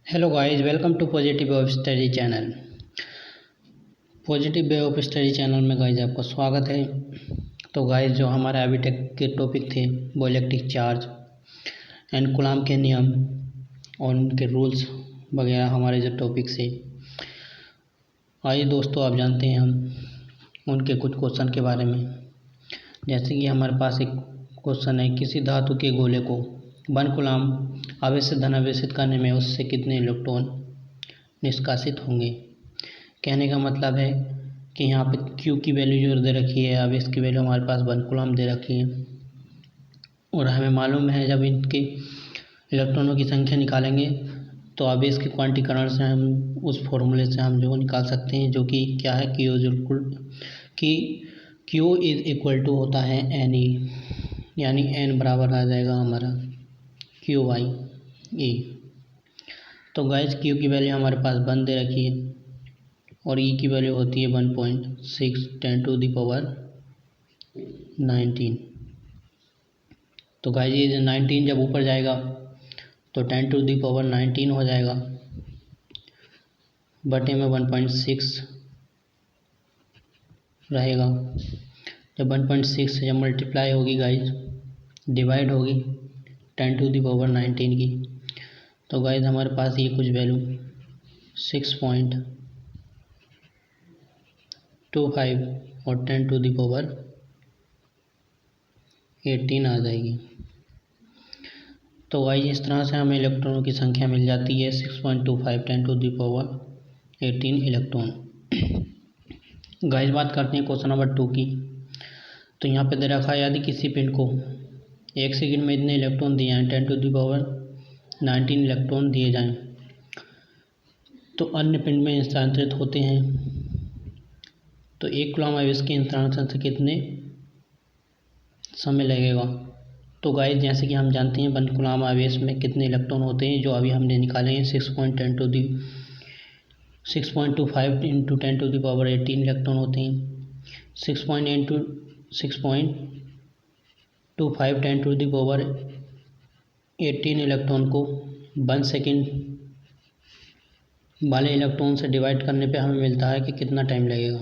Hello guys, welcome to positive way of study channel. Positive way of study channel में guys आपका स्वागत है। तो गाइस, जो हमारे अभी तक के टॉपिक थे वो इलेक्ट्रिक चार्ज एंड कूलॉम के नियम और उनके रूल्स वगैरह हमारे जो टॉपिक से, आइए दोस्तों आप जानते हैं हम उनके कुछ क्वेश्चन के बारे में। जैसे कि हमारे पास एक क्वेश्चन है, किसी धातु के गोले को 1 कूलॉम आवेश से धनावेशित करने में उससे कितने इलेक्ट्रॉन निष्कासित होंगे। कहने का मतलब है कि यहाँ पे क्यू की वैल्यू जो दे रखी है, आवेश की वैल्यू हमारे पास 1 कूलॉम दे रखी है और हमें मालूम है जब इनके इलेक्ट्रॉनों की संख्या निकालेंगे तो आवेश के क्वांटीकरण से हम उस फॉर्मूले से हम जो निकाल सकते हैं, जो कि क्या है, क्यू इज इक्वल टू होता है एन ई, यानी एन बराबर आ जाएगा हमारा क्यू वाई ई। तो गाइस, क्यू की वैल्यू हमारे पास 1 दे रखी है और ई की वैल्यू होती है 1.6 10⁻19। तो गाइस, ये 19 जब ऊपर जाएगा तो 10⁻19 हो जाएगा, बटे में 1.6 रहेगा। जब 1.6 से जब मल्टीप्लाई होगी गाइस, डिवाइड होगी 10⁻19 की, तो गाइस हमारे पास ये कुछ वैल्यू 6.25 और 10⁻18 आ जाएगी। तो गाइस इस तरह से हमें इलेक्ट्रॉनों की संख्या मिल जाती है 6.25 10⁻18 इलेक्ट्रॉन। गाइस बात करते हैं क्वेश्चन नंबर 2 की। तो यहाँ पे दे रखा है, यदि किसी पिंड को 1 सेकंड में इतने इलेक्ट्रॉन दिए हैं 10⁻19 इलेक्ट्रॉन दिए जाएं तो अन्य पिंड में स्थानांतरित होते हैं तो 1 कूलॉम आवेश के स्थानांतरण से कितने समय लगेगा। तो गाइस जैसे कि हम जानते हैं 1 कूलॉम आवेश में कितने इलेक्ट्रॉन होते हैं, जो अभी हमने निकाले हैं 6.25 इंटू 10⁻18 इलेक्ट्रॉन होते हैं। 6.25 10⁻18 इलेक्ट्रॉन को 1 सेकेंड वाले इलेक्ट्रॉन से डिवाइड करने पे हमें मिलता है कि कितना टाइम लगेगा।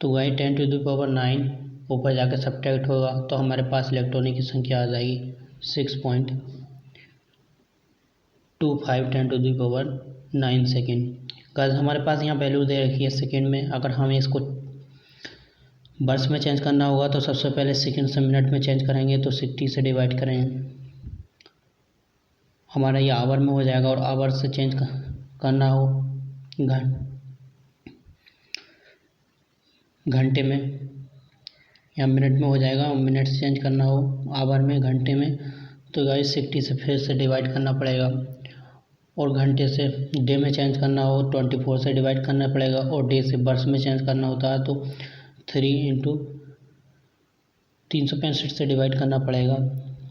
तो गाइस 10⁻9 ऊपर जाकर सब्ट्रैक्ट होगा तो हमारे पास इलेक्ट्रॉनों की संख्या आ जाएगी 6.25 10⁻9 सेकेंड। गाइस हमारे पास यहाँ वैल्यू दे रखी है सेकेंड में। अगर हमें इसको वर्ष में चेंज करना होगा तो सबसे पहले सेकेंड से मिनट में चेंज करेंगे तो 60 से डिवाइड करेंगे, हमारा ये आवर में हो जाएगा। और आवर से चेंज करना हो घंटे में या मिनट में हो जाएगा, और मिनट से चेंज करना हो आवर में, घंटे में, तो गाइस 60 से फिर से डिवाइड करना पड़ेगा। और घंटे से डे में चेंज करना हो 24 से डिवाइड करना पड़ेगा। और डे से वर्ष में चेंज करना होता है तो 3 × 365 से डिवाइड करना पड़ेगा।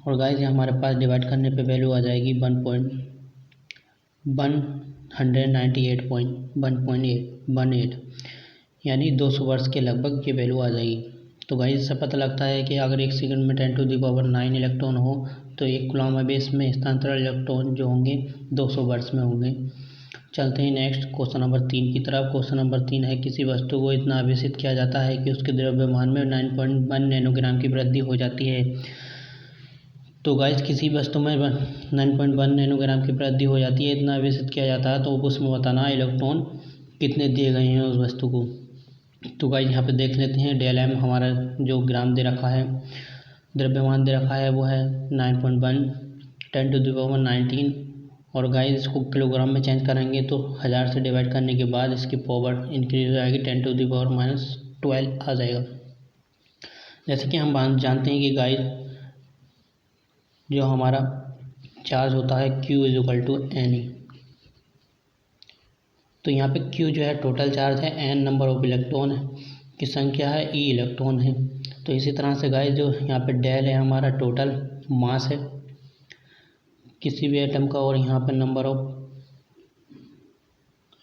और गाइस हमारे पास डिवाइड करने पे वैल्यू आ जाएगी 198.18, यानी 200 वर्ष के लगभग ये वैल्यू आ जाएगी। तो गाइस इससे पता लगता है कि अगर 1 सेकंड में 10⁻9 इलेक्ट्रॉन हो तो 1 कूलॉम आवेश में स्थानांतरण इलेक्ट्रॉन जो होंगे 200 वर्ष में होंगे। चलते हैं नेक्स्ट क्वेश्चन नंबर 3 की तरफ। क्वेश्चन नंबर 3 है, किसी वस्तु को इतना आवेशित किया जाता है कि उसके द्रव्यमान में 9.1 नैनोग्राम की वृद्धि हो जाती है। तो गाइस किसी वस्तु में 9.1 नैनोग्राम की वृद्धि हो जाती है, इतना आवेशित किया जाता है, तो उसमें बताना इलेक्ट्रॉन कितने दिए गए हैं उस वस्तु को। तो गाइस यहाँ पे देख लेते हैं, डेल एम हमारा जो ग्राम दे रखा है, द्रव्यमान दे रखा है वो है 9.1 10⁻19। और गाइस इसको किलोग्राम में चेंज करेंगे तो 1000 से डिवाइड करने के बाद इसकी पावर इंक्रीज हो जाएगी 10⁻−12 आ जाएगा। जैसे कि हम जानते हैं कि गाइस जो हमारा चार्ज होता है Q is equal to N e. तो यहाँ पे Q जो है टोटल चार्ज है, N नंबर ऑफ इलेक्ट्रॉन की संख्या है, E इलेक्ट्रॉन है। तो इसी तरह से गाइस जो यहाँ पे डेल है हमारा टोटल मास है किसी भी एटम का, और यहाँ पे नंबर ऑफ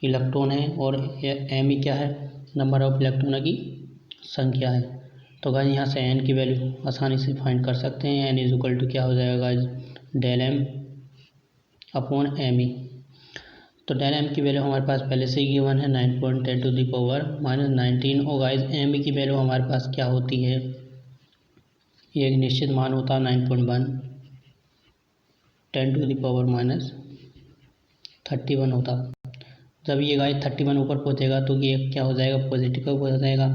इलेक्ट्रॉन है, और एम ई क्या है, नंबर ऑफ इलेक्ट्रॉनों की संख्या है। तो गाइस यहाँ से एन की वैल्यू आसानी से फाइंड कर सकते हैं। एन इज इक्वल टू क्या हो जाएगा guys, del M upon M e. तो डेल एम की वैल्यू हमारे पास पहले से ही गिवन है 9.10⁻⁻⁻⁻। और गाइस एम की वैल्यू हमारे पास क्या होती है, ये एक निश्चित मान होता है 9.1 10⁻31 होता। जब ये गाइस 31 ऊपर पहुँचेगा तो ये क्या हो जाएगा, पॉजिटिव हो जाएगा।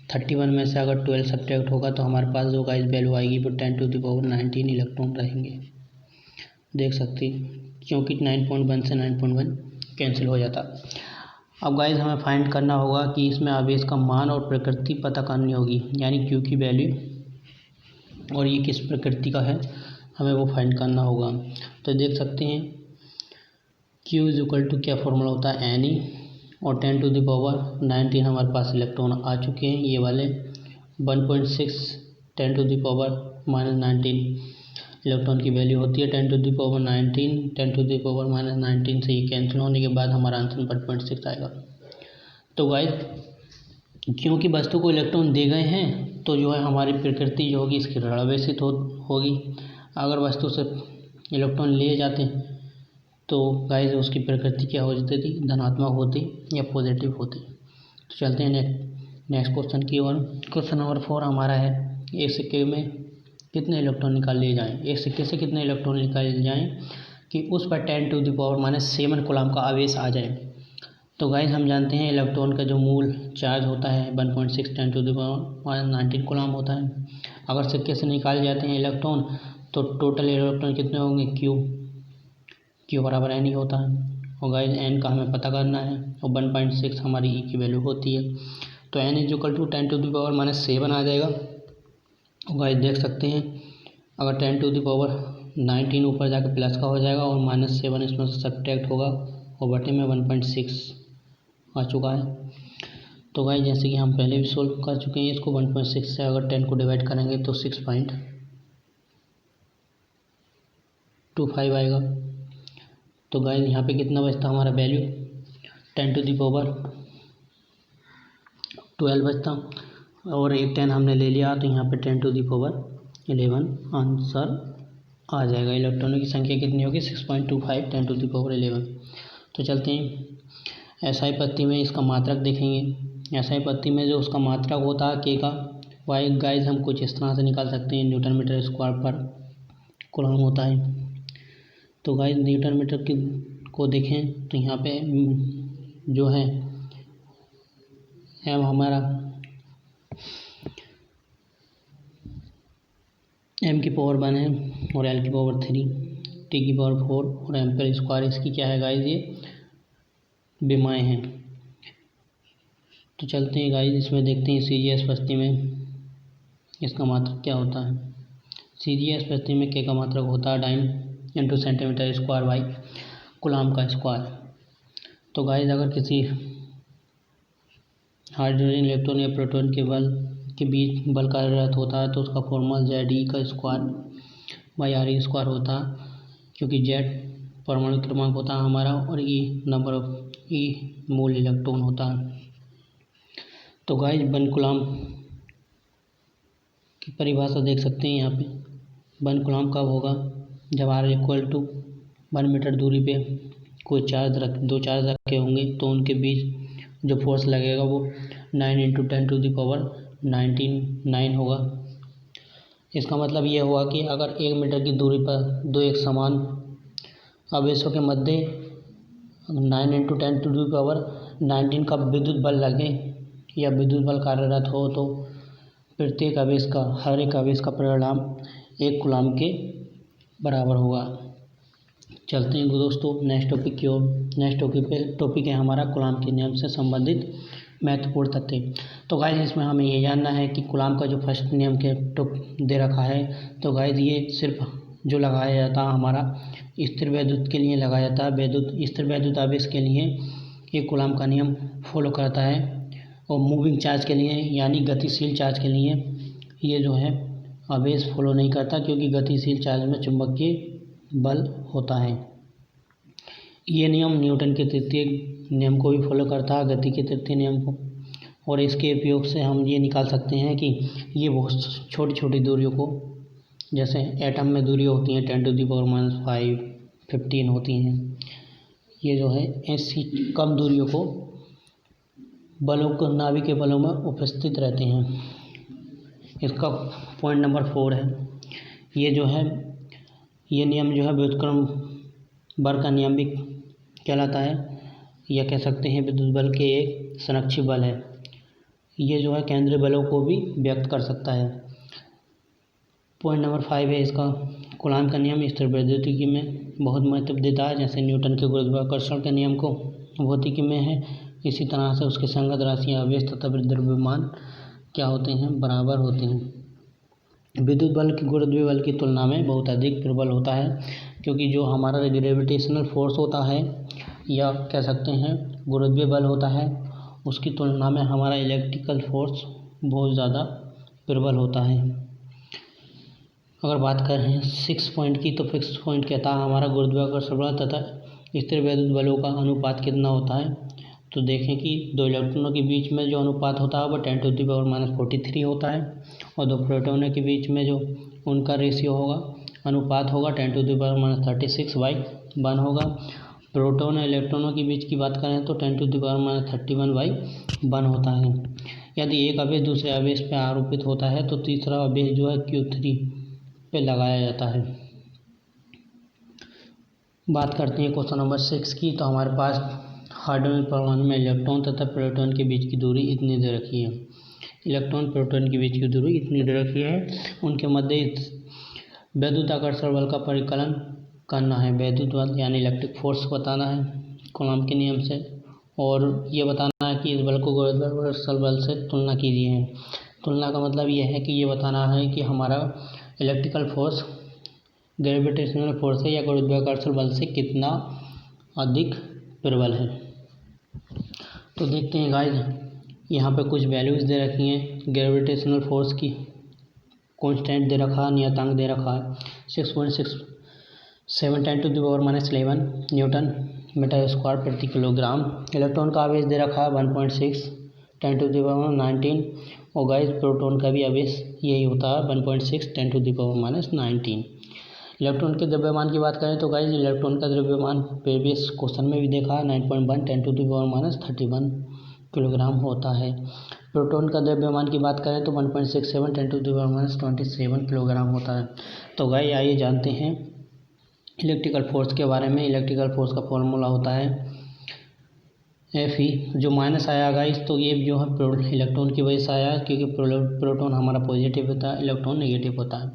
31 में से अगर 12 सब्ट्रैक्ट होगा तो हमारे पास जो गाइस वैल्यू आएगी वो 10⁻19 इलेक्ट्रॉन रहेंगे। देख सकते हैं क्योंकि 9.1 से 9.1 कैंसिल हो जाता। अब गाइस हमें फाइंड करना होगा कि इसमें आवेश का मान और प्रकृति पता करनी होगी, यानी क्यू की वैल्यू और ये किस प्रकृति का है हमें वो फाइंड करना होगा। तो देख सकते हैं Q इज इक्वल टू क्या फॉर्मूला होता है Ne और 10⁻19 हमारे पास इलेक्ट्रॉन आ चुके हैं। ये वाले 1.6 10⁻19 इलेक्ट्रॉन की वैल्यू होती है। 10⁻19 से ये कैंसिल होने के बाद हमारा आंसर 1.6 आएगा। तो गाइस क्योंकि वस्तु को इलेक्ट्रॉन दे गए हैं तो जो है हमारी प्रकृति जो होगी इसकी ऋणावेशित होगी। अगर वस्तु से इलेक्ट्रॉन लिए जाते हैं तो गाइस उसकी प्रकृति क्या हो जाती थी, धनात्मक होती या पॉजिटिव होती। तो चलते हैं नेक्स्ट क्वेश्चन की ओर। क्वेश्चन नंबर 4 हमारा है, एक सिक्के में कितने इलेक्ट्रॉन निकाल लिए जाएं। एक सिक्के से कितने इलेक्ट्रॉन निकाले जाएं कि उस पर 10⁻⁻7 कूलम का आवेश आ जाए। तो गाइस हम जानते हैं इलेक्ट्रॉन का जो मूल चार्ज होता है 1.6 10⁻19 कूलम होता है। अगर सिक्के से निकाले जाते हैं इलेक्ट्रॉन तो टोटल इलेक्ट्रॉन कितने होंगे, क्यू बराबर एन ही होता है। और गाइस एन का हमें पता करना है और 1.6 हमारी ई की वैल्यू होती है। तो एन इज इक्वल टू 10⁻⁻7 आ जाएगा। और गाइस देख सकते हैं अगर 10⁻19 ऊपर जाकर प्लस का हो जाएगा और -7 इसमें से सब्ट्रैक्ट होगा और बटे में 1.6 आ चुका है। तो गाइस जैसे कि हम पहले भी सोल्व कर चुके हैं इसको, 1.6 से अगर 10 को डिवाइड करेंगे तो 6.25 आएगा। तो गाइस यहाँ पे कितना बचता हमारा वैल्यू, 10⁻12 बचता और एक 10 हमने ले लिया तो यहाँ पे 10⁻11 आंसर आ जाएगा। इलेक्ट्रॉनों की संख्या कितनी होगी, 6.25 10⁻11। तो चलते हैं एसआई पत्ती में इसका मात्रक देखेंगे। एसआई पत्ती में जो उसका मात्रक होता है के का वाई गाइस हम कुछ इस तरह से निकाल सकते हैं, न्यूटन मीटर स्क्वायर पर कूलम होता है। तो गाइस न्यूटन मीटर को देखें तो यहाँ पे जो है एम हमारा एम की पावर 1 है और एल की पावर 3, टी की पावर 4 और एम्पेयर स्क्वायर इसकी क्या है गाइस, ये विमाएँ हैं। तो चलते हैं गाइस इसमें देखते हैं सीजीएस पत्ती में इसका मात्रक क्या होता है। सीजीएस पत्ती में के का मात्रक होता है 9 × सेंटीमीटर स्क्वायर बाई कूलम का स्क्वायर। तो गाइस अगर किसी हाइड्रोजन इलेक्ट्रॉन या प्रोटॉन के बीच बल कार्यरत होता है तो उसका फॉर्मूला ZE का स्क्वायर बाई RE स्क्वायर होता है, क्योंकि Z परमाणु क्रमांक होता है हमारा और E नंबर ऑफ मूल इलेक्ट्रॉन होता है। तो गाइस 1 कूलम की परिभाषा देख सकते हैं यहाँ पे। 1 कूलम कब होगा, जब R इक्वल टू 1 मीटर दूरी पे कोई दो चार्ज रखे होंगे तो उनके बीच जो फोर्स लगेगा वो 9 × 10⁻19 होगा। इसका मतलब ये हुआ कि अगर 1 मीटर की दूरी पर दो एक समान आवेशों के मध्य 9 × 10⁻19 का विद्युत बल लगे या विद्युत बल कार्यरत हो तो प्रत्येक आवेश का हर एक आवेश का परिणाम 1 कूलम के बराबर होगा। चलते हैं दोस्तों नेक्स्ट टॉपिक की ओर। नेक्स्ट टॉपिक है हमारा कूलम के नियम से संबंधित महत्वपूर्ण तथ्य। तो गाइस इसमें हमें ये जानना है कि कूलम का जो फर्स्ट नियम के दे रखा है। तो गाइस ये सिर्फ जो लगाया जाता है हमारा स्थिर वैद्युत के लिए लगाया जाता है। स्थिर वैद्युत आवेश के लिए ये कूलम का नियम फॉलो करता है और मूविंग चार्ज के लिए यानी गतिशील चार्ज के लिए ये जो है आवेश फॉलो नहीं करता, क्योंकि गतिशील चार्ज में चुंबकीय बल होता है। ये नियम न्यूटन के तृतीय नियम को भी फॉलो करता है, गति के तृतीय नियम को। और इसके उपयोग से हम ये निकाल सकते हैं कि ये बहुत छोटी छोटी दूरियों को, जैसे एटम में दूरी होती हैं 10⁻⁵ 15 होती हैं, ये जो है ऐसी कम दूरियों को बलों को नाभिक के बलों में उपस्थित रहते हैं। इसका पॉइंट नंबर 4 है, ये जो है ये नियम जो है व्युत्क्रम बल का नियम भी कहलाता है, या कह सकते हैं विद्युत बल के एक संरक्षी बल है। ये जो है केंद्रीय बलों को भी व्यक्त कर सकता है। पॉइंट नंबर 5 है इसका कूलाम का नियम स्थिर वैद्युतिकी में बहुत महत्व देता है। जैसे न्यूटन के गुरुत्वाकर्षण के नियम को भौतिकी में है, इसी तरह से उसके संगत राशियाँ आवेश तथा द्रव्यमान क्या होते हैं, बराबर होते हैं। विद्युत बल की गुरुत्वीय बल की तुलना में बहुत अधिक प्रबल होता है, क्योंकि जो हमारा ग्रेविटेशनल फोर्स होता है या कह सकते हैं गुरुत्वीय बल होता है, उसकी तुलना में हमारा इलेक्ट्रिकल फोर्स बहुत ज़्यादा प्रबल होता है। अगर बात करें 6 पॉइंट की, तो 6 पॉइंट कहता है हमारा गुरुत्वाकर्षण बल तथा स्थिर वैद्युत बलों का अनुपात कितना होता है। तो देखें कि दो इलेक्ट्रॉनों के बीच में जो अनुपात होता है वो 10⁻⁻43 होता है, और दो प्रोटॉनों के बीच में जो उनका रेशियो होगा, अनुपात होगा 10⁻36/1 होगा। प्रोटॉन और इलेक्ट्रॉनों के बीच की बात करें तो 10⁻31/1 होता है। यदि एक आवेश दूसरे आवेश पर आरोपित होता है तो तीसरा आवेश जो है Q3 पे लगाया जाता है। बात करते हैं क्वेश्चन नंबर 6 की, तो हमारे पास हाइड्रोजन परमाणु में इलेक्ट्रॉन तथा प्रोटॉन के बीच की दूरी इतनी दे रखी है। इलेक्ट्रॉन प्रोटॉन के बीच की दूरी इतनी दे रखी है, उनके मध्य वैद्युत आकर्षण बल का परिकलन करना है। वैद्युत बल यानी इलेक्ट्रिक फोर्स बताना है कूलॉम के नियम से, और ये बताना है कि इस बल को गुरुत्वाकर्षण बल से तुलना कीजिए है। तुलना का मतलब ये है कि ये बताना है कि हमारा इलेक्ट्रिकल फोर्स ग्रेविटेशनल फोर्स है या गुरुत्वाकर्षण बल से कितना अधिक प्रबल है। तो देखते हैं गाइस, यहाँ पे कुछ वैल्यूज़ दे रखी हैं। ग्रेविटेशनल फोर्स की कांस्टेंट दे रखा है, नियतांक दे रखा है 6.67 10⁻⁻11 न्यूटन मीटर स्क्वायर प्रति किलोग्राम। इलेक्ट्रॉन का आवेश दे रखा है 1.6 10⁻19, और गाइस प्रोटॉन का भी आवेश यही होता है 1.6 10⁻19। इलेक्ट्रॉन के द्रव्यमान की बात करें तो गाइस इलेक्ट्रॉन का द्रव्यमान प्रीवियस क्वेश्चन में भी देखा है 9.1 10⁻31 किलोग्राम होता है। प्रोटॉन का द्रव्यमान की बात करें तो 1.67 10⁻27 किलोग्राम होता है। तो गाइस आइए जानते हैं इलेक्ट्रिकल फोर्स के बारे में। इलेक्ट्रिकल फोर्स का फॉर्मूला होता है Fe, जो माइनस आया गाइस तो ये जो है इलेक्ट्रॉन की वजह से आया, क्योंकि प्रोटॉन हमारा पॉजिटिव होता है, इलेक्ट्रॉन नेगेटिव होता है।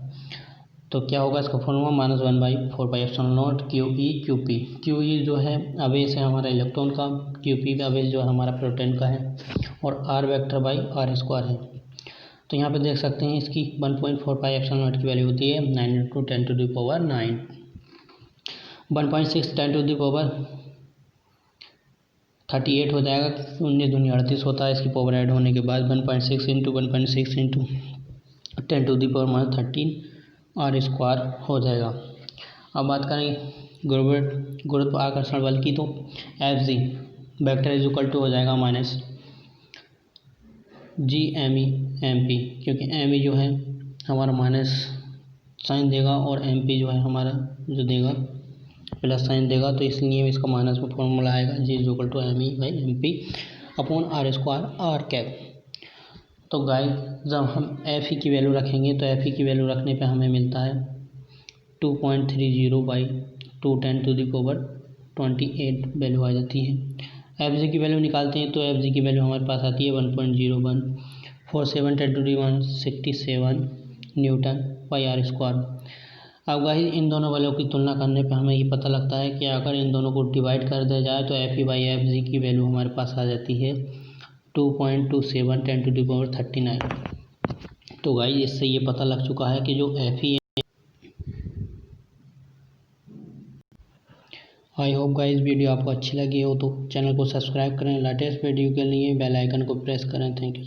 तो क्या होगा इसका फॉर्मूला -1/4πε0 QE QE जो है आवेश है हमारा इलेक्ट्रॉन का, QP आवेश जो है हमारा प्रोटॉन का है, और R वेक्टर बाई R² है। तो यहाँ पे देख सकते हैं इसकी 1.45 की वैल्यू होती है 9 × 10⁻9। 1.6 10⁻38 हो जाएगा, 19 दूनी 38 होता है। इसकी पावर ऐड होने के बाद 1.6 × 1.6 × 10⁻13 R² हो जाएगा। अब बात करें गुरुत्वाकर्षण बल की, तो Fg वेक्टर इक्वल टू हो जाएगा -G_ME_MP, क्योंकि ME जो है हमारा माइनस साइन देगा और MP जो है हमारा जो देगा प्लस साइन देगा, तो इसलिए इसका माइनस में फॉर्मूला आएगा G=ME/MP/R²R। तो गाइस जब हम Fe की वैल्यू रखेंगे तो Fe की वैल्यू रखने पे हमें मिलता है 2.30/2×10⁻28 वैल्यू आ जाती है। Fg की वैल्यू निकालते हैं तो Fg की वैल्यू हमारे पास आती है 1.0147 Nm/R²। अब गाइस इन दोनों वैल्यू की तुलना करने पे हमें ये पता लगता है कि अगर इन दोनों को डिवाइड कर दिया जाए तो Fe/Fg की वैल्यू हमारे पास आ जाती है 2.27 10⁻39। तो गाइस इससे ये पता लग चुका है कि जो Fe। I hope guys video आपको अच्छी लगी हो तो चैनल को सब्सक्राइब करें। लेटेस्ट वीडियो के लिए बेल आइकन को प्रेस करें। Thank you.